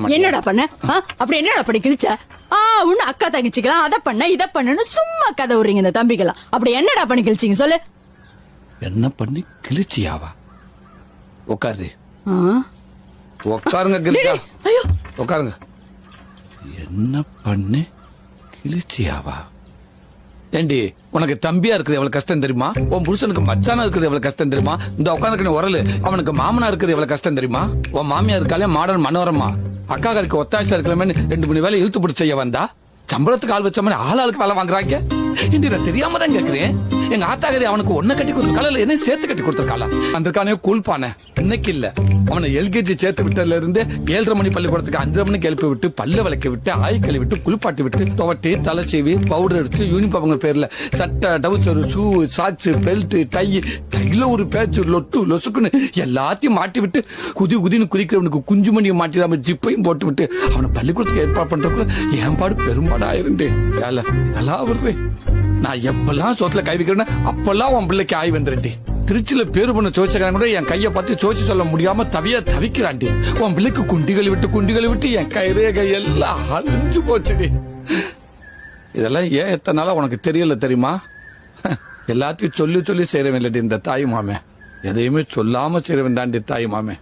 மாட்டேன். என்னடா பண்ண? அப்படி என்னடா பண்ணி கிழிச்ச? உன்ன அக்கா தங்கச்சிக்கலாம் அத பண்ண இத பண்ணுன்னு சும்மா கதை விடுறீங்க இந்த தம்பிக்கலாம். அப்படி என்னடா பண்ணி கிழிச்சிங்க சொல்லு. என்ன பண்ணி கிழிச்சியாவா? உட்காரு. ஆ? உட்காருங்க கிரிஜா. ஐயோ உட்காருங்க. என்ன பண்ணி கிழிச்சியாவா? ஏண்டி உனக்கு தம்பியா இருக்குது எவ்வளவு கஷ்டம் தெரியுமா? உன் புருஷனுக்கு மச்சானா இருக்குது எவ்வளவு கஷ்டம் தெரியுமா? இந்த உட்காந்துக்கு உரலு அவனுக்கு மாமனா இருக்குது எவ்வளவு கஷ்டம் தெரியுமா? உன் மாமியா இருக்காலே மாடர்ன் மனோரமா அக்கா கருக்கு ஒத்தாச்சா இருக்கலாமே 2 மணி வேலை இழுத்து பிடிச்ச செய்ய வந்தா சம்பளத்துக்கு ஆள் வச்ச மாதிரி ஆளுக்கு வேலை வாங்குறாங்க. ஏண்டி நான் தெரியாம தான் கேக்குறேன். எங்க ஆத்தாகரி அவனுக்கு ஒன்ன கட்டி கொடுத்துருக்காளா இல்ல என்ன சேர்த்து கட்டி கொடுத்துருக்காளா? அந்த கூழ்பான இன்னைக்கு இல்ல அவனை எல்கேஜி சேர்த்து விட்டதுல இருந்து 7:30 மணி பள்ளிக்கூடத்துக்கு 5:30 மணிக்கு எழுப்பி விட்டு பல்ல விளக்கி விட்டு ஆய் கழுவி விட்டு குளிப்பாட்டி விட்டு துவட்டி தலை சீவி பவுடர் அடிச்சு யூனிஃபார்ம் பேர்ல சட்டை டவுசர் ஷூ சாக்ஸ் பெல்ட் கையில ஒரு பேச்சு லொட்டு லொசுக்குன்னு எல்லாத்தையும் மாட்டி விட்டு குதின்னு குதிக்கிறவனுக்கு குஞ்சுமணியை மாட்டிடாம ஜிப்பையும் போட்டு விட்டு அவனை பள்ளிக்கூடத்துக்கு ஏற்பாடு பண்றதுக்குள்ள என் பாடு பெரும்பாடா இருந்து நல்லா வருது. நான் எப்பெல்லாம் சோத்துல கை வைக்கிறேன்னு அப்பெல்லாம் உன் பிள்ளைக்கு ஆய் வந்துருண்டி. திருச்சியில பேரு பண்ண சோசிக்காரன் கூட என் கையை பார்த்து சோசி சொல்ல முடியாம தவிக்கிறாண்டி. உன் பிள்ளைக்கு குண்டிகளை விட்டு என் கையெல்லாம் அழிஞ்சு போச்சுடி. இதெல்லாம் ஏன் எத்தனை நாளா உனக்கு தெரியல தெரியுமா? எல்லாத்தையும் சொல்லி செய்யறவன் இல்லடி இந்த தாய் மாமே. எதையுமே சொல்லாம செய்யறவன் தாண்டி தாய் மாமே.